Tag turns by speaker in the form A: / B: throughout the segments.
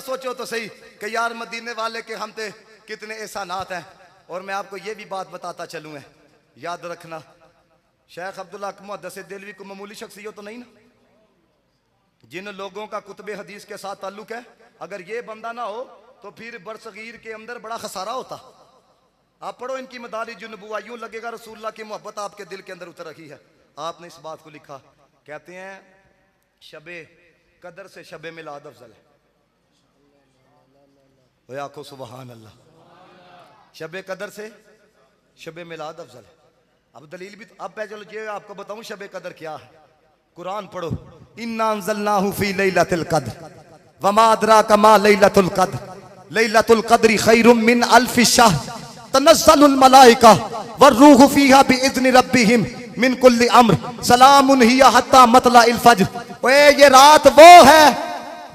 A: सोचो तो सही कि यार मदीने वाले के हम पे कितने एहसानात हैं। और मैं आपको ये भी बात बताता चलूँ है, याद रखना शेख अब्दुल्ला मुहद्दिस देलवी को मामूली शख्सियत तो नहीं ना, जिन लोगों का कुतुब हदीस के साथ ताल्लुक है, अगर ये बंदा ना हो तो फिर बरसगीर के अंदर बड़ा खसारा होता। आप पढ़ो इनकी मदारिज नबुव्वह, यूं लगेगा रसूलुल्लाह की मोहब्बत आपके दिल के अंदर उतर रखी है। आपने इस बात को लिखा, कहते हैं शबे कदर से शबे मिलाद अफजल है। आखो सुबहान अल्लाह, शबे कदर से शबे मिलाद अफजल है। अब दलील भी अब मैं चलो ये आपको बताऊं शबे कदर क्या है। कुरान पढ़ो, इन्ना अंज़लनाहु फी लैलतिल क़द्र वमा अदराका मा लैलतुल क़द्र लैलतुल क़द्रि खैरुम मिन अल्फि शहर तनज़्ज़लुल मलाइका वर्रूहु फीहा बिइज़्नि रब्बिहिम मिन कुल्लि अम्र सलामुन हिया हत्ता मतलाइल फज्र। ओए ये रात वो है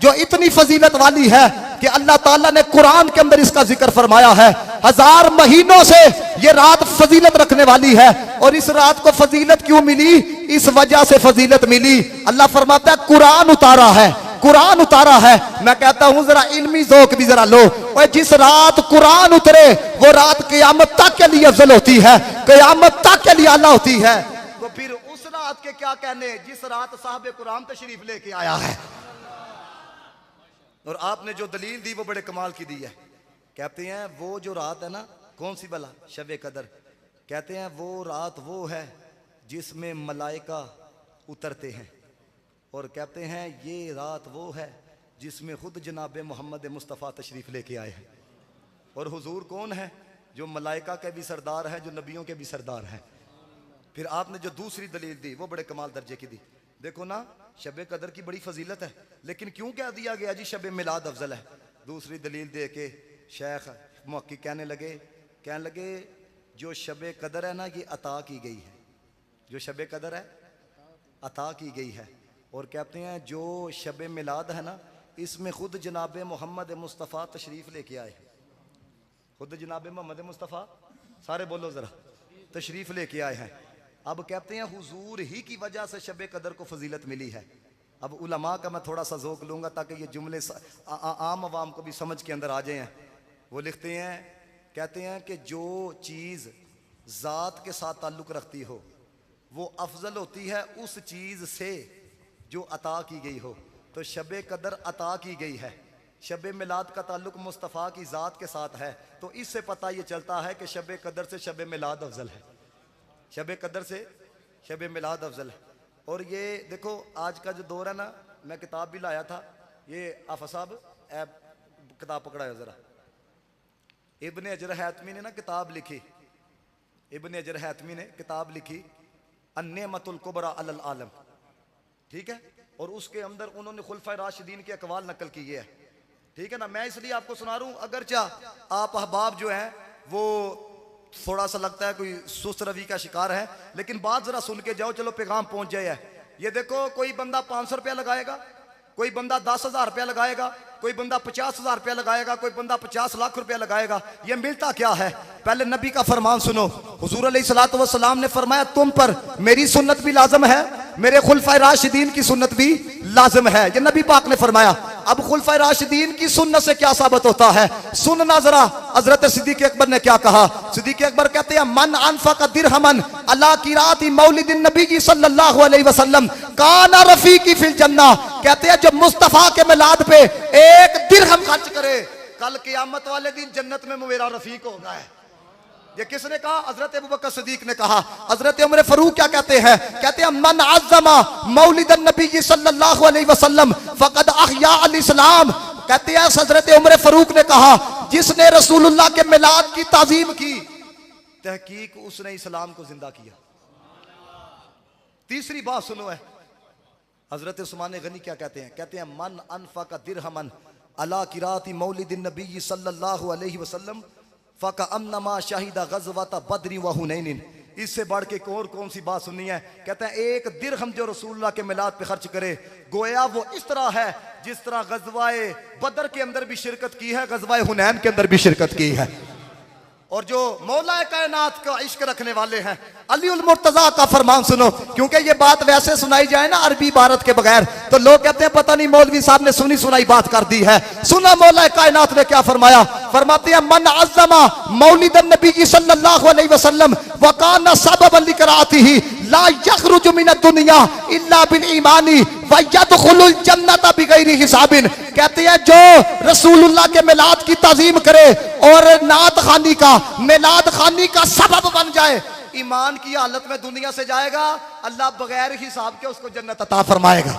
A: जो इतनी फजीलत वाली है कि अल्लाह ताला ने कुरान के अंदर इसका जिक्र फरमाया है। 1000 महीनों से ये रात फजीलत रखने वाली है। और इस रात को फजीलत क्यों मिली? इस वजह से फजीलत मिली। अल्लाह फरमाता है कुरान उतारा है, कुरान उतारा है। मैं कहता हूं जरा इल्मी ज़ौक़ भी जरा लो। और जिस रात कुरान उतरे वो रात क़यामत तक के लिए अफजल होती है, क़यामत तक के लिए आला होती है। तो फिर उस रात के क्या कहने जिस रात साहब कुरान तशरीफ लेके आया है। और आपने जो दलील दी वो बड़े कमाल की दी है। कहते हैं वो जो रात है ना, कौन सी भला? शबे कदर। कहते हैं वो रात वो है जिसमें मलाइका उतरते हैं। और कहते हैं ये रात वो है जिसमें खुद जनाब मोहम्मद मुस्तफ़ा तशरीफ़ लेके आए हैं। और हुजूर कौन है? जो मलाइका के भी सरदार है, जो नबियों के भी सरदार हैं। फिर आपने जो दूसरी दलील दी वो बड़े कमाल दर्जे की दी। देखो ना, शबे कदर की बड़ी फजीलत है, लेकिन क्यों कह दिया गया जी शबे मिलाद अफजल है? दूसरी दलील दे के शेख मुहक्किक कहने लगे जो शबे कदर है ना ये अता की गई है। जो शबे कदर है अता की गई है। और कहते हैं जो शबे मिलाद है ना इसमें खुद जनाब मोहम्मद मुस्तफ़ा तशरीफ़ लेके आए। खुद जनाब मोहम्मद मुस्तफ़ा, सारे बोलो ज़रा, तशरीफ़ लेके आए हैं। अब कहते हैं हुजूर ही की वजह से शबे कदर को फजीलत मिली है। अब उलमा का मैं थोड़ा सा ज़ौक़ लूँगा ताकि ये जुमले आम आवाम को भी समझ के अंदर आ जाएं। वो लिखते हैं, कहते हैं कि जो चीज़ ज़ात के साथ ताल्लुक़ रखती हो वो अफजल होती है उस चीज़ से जो अता की गई हो। तो शबे कदर अता की गई है। शबे मिलाद का ताल्लुक़ मुस्तफ़ा की ज़ात के साथ है। तो इससे पता ये चलता है कि शबे कदर से शबे मिलाद अफजल है, शबे कदर से शबे मिलाद अफजल है। और ये देखो आज का जो दौर है ना, मैं किताब भी लाया था, ये आफा साहब किताब पकड़ाया ज़रा। इब्ने अजर हैतमी ने ना किताब लिखी, इब्ने अजर हैतमी ने किताब लिखी अन्नेमतुल कुबरा अलल आलम, ठीक है। और उसके अंदर उन्होंने खुलफाए राशिदीन के अकवाल नकल किए हैं, ठीक है ना। मैं इसलिए आपको सुना रहा हूँ, अगरचा आप अहबाब जो हैं वो थोड़ा सा लगता है कोई सुस्त रवि का शिकार है, लेकिन बात जरा सुन के जाओ, चलो पैगाम पहुंच जाए। ये देखो कोई बंदा 500 रुपया लगाएगा, कोई बंदा 10,000 रुपया लगाएगा, कोई बंदा 50,000 रुपया लगाएगा, कोई बंदा 50 लाख रुपया लगाएगा। ये मिलता क्या है? पहले नबी का फरमान सुनो। हुजूर अलैहिस्सलातु वस्सलाम ने फरमाया तुम पर मेरी सुन्नत भी लाजम है, मेरे खुलफाए राशिदीन की सुन्नत भी लाजम है। ये नबी पाक ने फरमाया। अब खुलफाए राशिदीन की सुन्नत से क्या साबित होता है? सुनना जरा हजरत सिद्दीक़ अकबर ने क्या कहा। सिद्दीक़ अकबर कहते हैं मन अनफक़ दिरहमन अला क़िराअति मौलिदिन नबी सल्लल्लाहु अलैहि वसल्लम काना रफ़ीक़ी फिल जन्नह। कहते हैं जो मुस्तफ़ा के मिलाद पे 1 दिरहम खर्च करे, कल क़यामत वाले दिन जन्नत में मेरा रफ़ीक होगा है। ये किसने कहा? हजरत अबू बकर सिद्दीक ने कहा। हजरत उमर फारूक क्या कहते हैं? कहते हैं मन अज़्ज़मा मौलिदन नबी सल्लल्लाहु अलैहि वसल्लम फ़क़द अहया अल इस्लाम। कहते हैं हजरत उमर फारूक ने कहा जिसने रसूलुल्लाह के मिलाद की ताज़ीम की, तहकीक उसने इस्लाम को जिंदा किया। तीसरी बात सुनो है, हजरत उस्मान गनी क्या कहते हैं? कहते हैं मन अनफ़क़ दिरहमन अला क़िराअति मौलिदिन नबी सल्लल्लाहु अलैहि वसल्लम फ़कअन्नमा शहीदा ग़ज़वत बद्र व हुनैन। इससे बढ़ के और कौन सी बात सुननी है? कहते हैं 1 दिरहम जो रसूलुल्लाह के मिलाद पे खर्च करे, गोया वो इस तरह है जिस तरह ग़ज़वाए बदर के अंदर भी शिरकत की है, ग़ज़वाए हुनैन के अंदर भी शिरकत की है। और जो मौला कायनात का इश्क रखने वाले हैं, अली उल मुर्तजा का फरमान सुनो, क्योंकि ये बात वैसे सुनाई जाए ना अरबी इबारत के बगैर तो लोग कहते हैं पता नहीं मौलवी साहब ने सुनी सुनाई बात कर दी है। सुना मौला कायनात ने क्या फरमाया, फरमाते हैं मन अज़्ज़मा मौलिद नबी सल्लल्लाहु अलैहि वसल्लम व काना सबबन लिक़राअतिही ला यखरुजु मिनद दुनिया इल्ला बिल ईमानी व यदखुलुल जन्नता बिगैरि हिसाबिन। कहते हैं जो रसूलुल्लाह के मिलाद की ताजीम करे और नात खानी का मिलाद खानी का सबब बन जाए, ईमान की हालत में दुनिया से जाएगा, अल्लाह बगैर हिसाब के उसको जन्नत अता फरमाएगा।